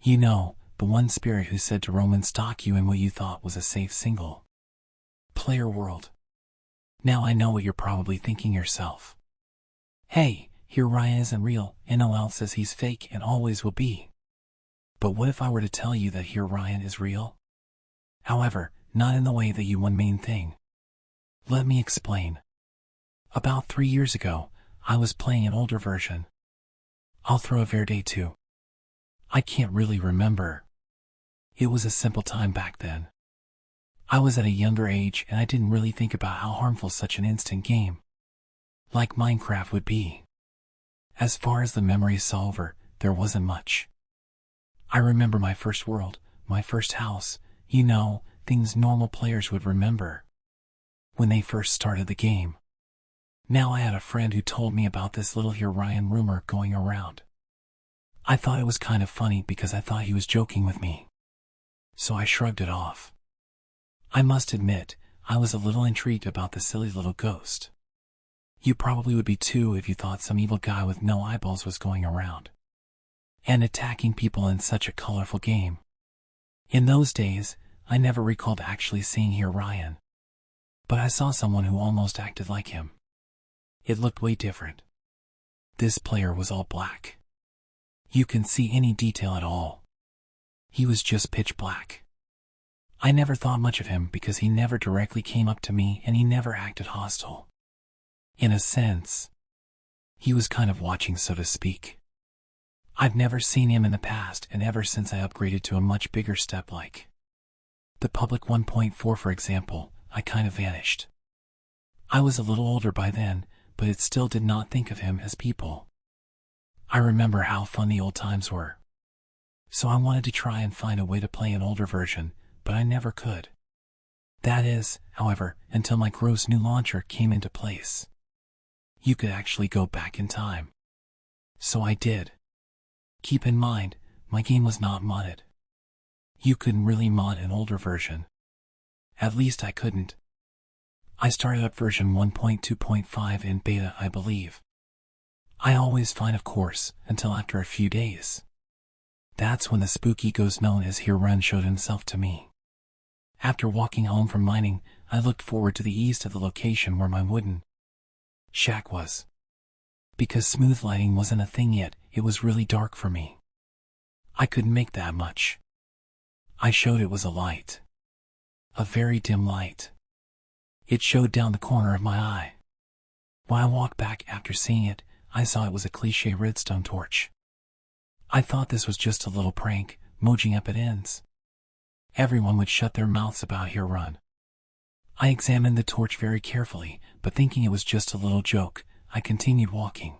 You know, the one spirit who said to Roman stalk you in what you thought was a safe single player world. Now I know what you're probably thinking yourself. Hey, here Ryan isn't real, NOL says he's fake and always will be. But what if I were to tell you that here Ryan is real? However, not in the way that you one main thing. Let me explain. About 3 years ago, I was playing an older version. I'll throw a Verde too. I can't really remember. It was a simple time back then. I was at a younger age and I didn't really think about how harmful such an instant game like Minecraft would be. As far as the memory solver, there wasn't much. I remember my first world, my first house, you know, things normal players would remember when they first started the game. Now I had a friend who told me about this little Herobrine rumor going around. I thought it was kind of funny because I thought he was joking with me. So I shrugged it off. I must admit, I was a little intrigued about the silly little ghost. You probably would be too if you thought some evil guy with no eyeballs was going around and attacking people in such a colorful game. In those days, I never recalled actually seeing Herobrine, but I saw someone who almost acted like him. It looked way different. This player was all black. You can see any detail at all. He was just pitch black. I never thought much of him because he never directly came up to me and he never acted hostile. In a sense, he was kind of watching, so to speak. I've never seen him in the past, and ever since I upgraded to a much bigger step like the public 1.4 for example, I kind of vanished. I was a little older by then, but it still did not think of him as people. I remember how fun the old times were. So I wanted to try and find a way to play an older version, but I never could. That is, however, until my gross new launcher came into place. You could actually go back in time. So I did. Keep in mind, my game was not modded. You couldn't really mod an older version. At least I couldn't. I started up version 1.2.5 in beta, I believe. I always fine, of course, until after a few days. That's when the spooky ghost known as Herobrine showed himself to me. After walking home from mining, I looked forward to the east of the location where my wooden shack was. Because smooth lighting wasn't a thing yet, it was really dark for me. I couldn't make that much. I showed it was a light. A very dim light. It showed down the corner of my eye. When I walked back after seeing it, I saw it was a cliché redstone torch. I thought this was just a little prank, Mojang up it ends. Everyone would shut their mouths about Herobrine. I examined the torch very carefully, but thinking it was just a little joke, I continued walking.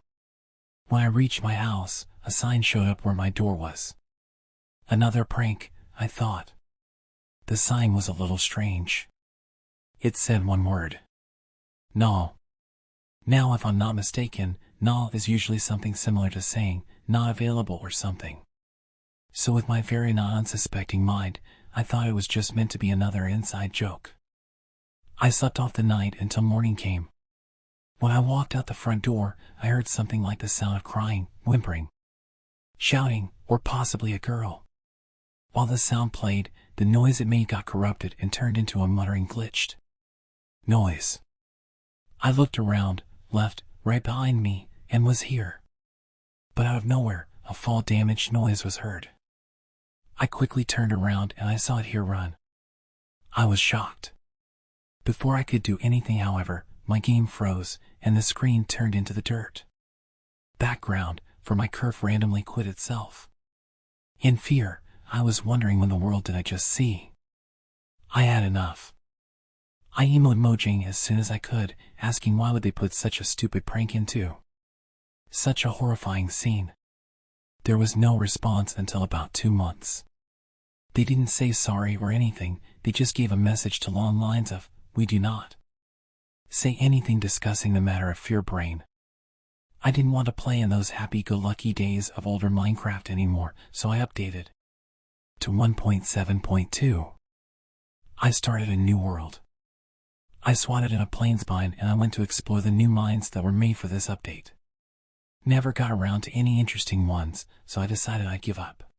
When I reached my house, a sign showed up where my door was. Another prank, I thought. The sign was a little strange. It said one word. Null. Now if I'm not mistaken, null is usually something similar to saying, not available or something. So with my very non-unsuspecting mind, I thought it was just meant to be another inside joke. I slept off the night until morning came. When I walked out the front door, I heard something like the sound of crying, whimpering, shouting, or possibly a girl. While the sound played, the noise it made got corrupted and turned into a muttering glitched noise. I looked around, left, right behind me, and was here. But out of nowhere, a fall damage noise was heard. I quickly turned around and I saw it Herobrine. I was shocked. Before I could do anything, however, my game froze and the screen turned into the dirt background, for my curve randomly quit itself. In fear, I was wondering when the world did I just see. I had enough. I emailed Mojang as soon as I could, asking why would they put such a stupid prank into such a horrifying scene. There was no response until about 2 months. They didn't say sorry or anything, they just gave a message to long lines of, "We do not say anything discussing the matter of Herobrine." I didn't want to play in those happy-go-lucky days of older Minecraft anymore, so I updated to 1.7.2. I started a new world. I swatted in a plains mine and I went to explore the new mines that were made for this update. Never got around to any interesting ones, so I decided I'd give up.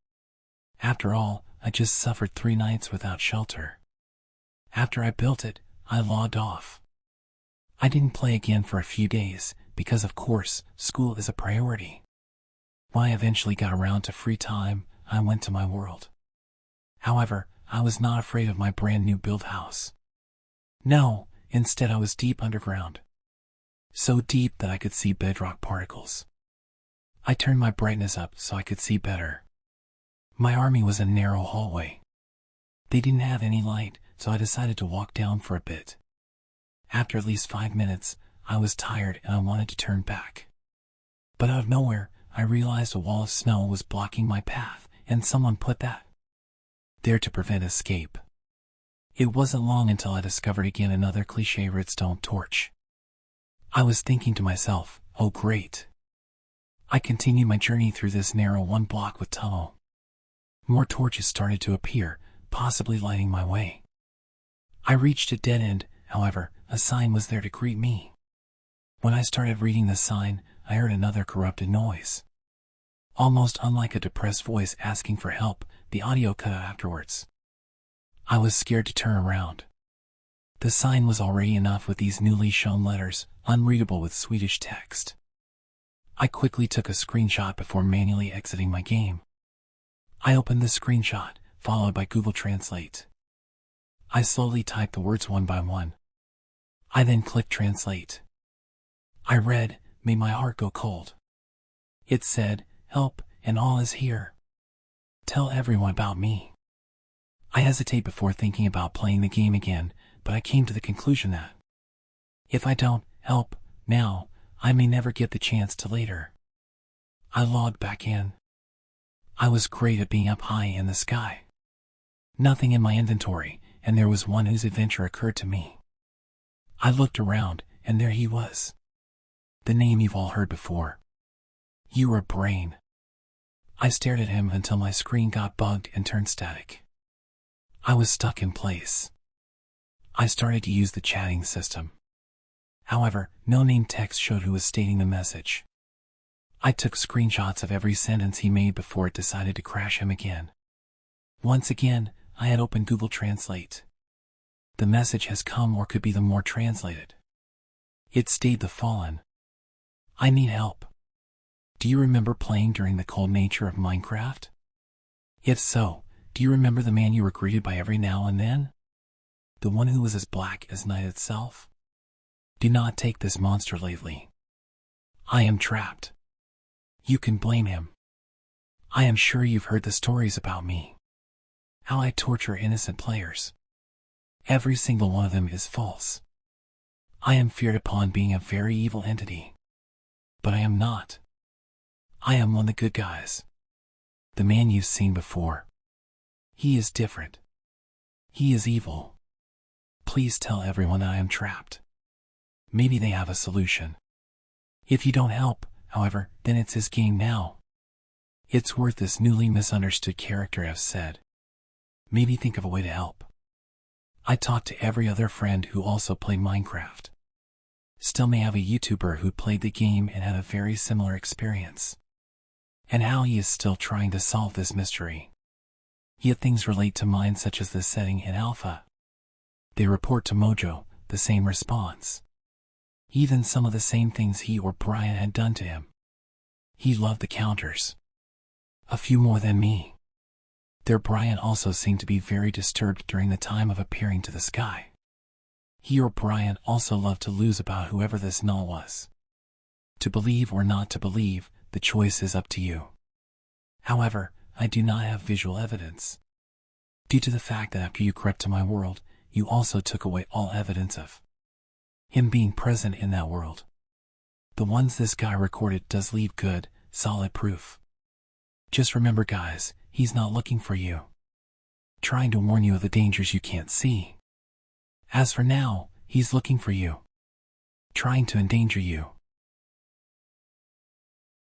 After all, I just suffered 3 nights without shelter. After I built it, I logged off. I didn't play again for a few days, because of course, school is a priority. When I eventually got around to free time, I went to my world. However, I was not afraid of my brand new build house. No, instead I was deep underground. So deep that I could see bedrock particles. I turned my brightness up so I could see better. My army was a narrow hallway. They didn't have any light, so I decided to walk down for a bit. After at least 5 minutes, I was tired and I wanted to turn back. But out of nowhere, I realized a wall of snow was blocking my path, and someone put that there to prevent escape. It wasn't long until I discovered again another cliché redstone torch. I was thinking to myself, oh great. I continued my journey through this narrow 1 block with tunnel. More torches started to appear, possibly lighting my way. I reached a dead end, however, a sign was there to greet me. When I started reading the sign, I heard another corrupted noise. Almost unlike a depressed voice asking for help, the audio cut out afterwards. I was scared to turn around. The sign was already enough with these newly shown letters, unreadable with Swedish text. I quickly took a screenshot before manually exiting my game. I opened the screenshot, followed by Google Translate. I slowly typed the words one by one. I then clicked Translate. I read, made my heart go cold. It said, help, and all is here. Tell everyone about me. I hesitate before thinking about playing the game again, but I came to the conclusion that if I don't help now, I may never get the chance to later. I logged back in. I was great at being up high in the sky. Nothing in my inventory, and there was one whose adventure occurred to me. I looked around, and there he was. The name you've all heard before. Herobrine. I stared at him until my screen got bugged and turned static. I was stuck in place. I started to use the chatting system. However, no name text showed who was stating the message. I took screenshots of every sentence he made before it decided to crash him again. Once again, I had opened Google Translate. The message has come, or could be the more translated. It stayed the fallen. I need help. Do you remember playing during the cold nature of Minecraft? If so, do you remember the man you were greeted by every now and then? The one who was as black as night itself? Do not take this monster lightly. I am trapped. You can blame him. I am sure you've heard the stories about me. How I torture innocent players. Every single one of them is false. I am feared upon being a very evil entity. But I am not. I am one of the good guys. The man you've seen before. He is different. He is evil. Please tell everyone that I am trapped. Maybe they have a solution. If you don't help, however, then it's his game now. It's worth this newly misunderstood character has said. Maybe think of a way to help. I talked to every other friend who also played Minecraft. Still may have a YouTuber who played the game and had a very similar experience. And how he is still trying to solve this mystery. Yet things relate to mine, such as the setting in alpha. They report to Mojang the same response. Even some of the same things he or Brian had done to him. He loved the counters. A few more than me. Their Brian also seemed to be very disturbed during the time of appearing to the sky. He or Brian also loved to lose about whoever this Null was. To believe or not to believe, the choice is up to you. However, I do not have visual evidence. Due to the fact that after you crept to my world, you also took away all evidence of him being present in that world. The ones this guy recorded does leave good, solid proof. Just remember guys, he's not looking for you. Trying to warn you of the dangers you can't see. As for now, he's looking for you. Trying to endanger you.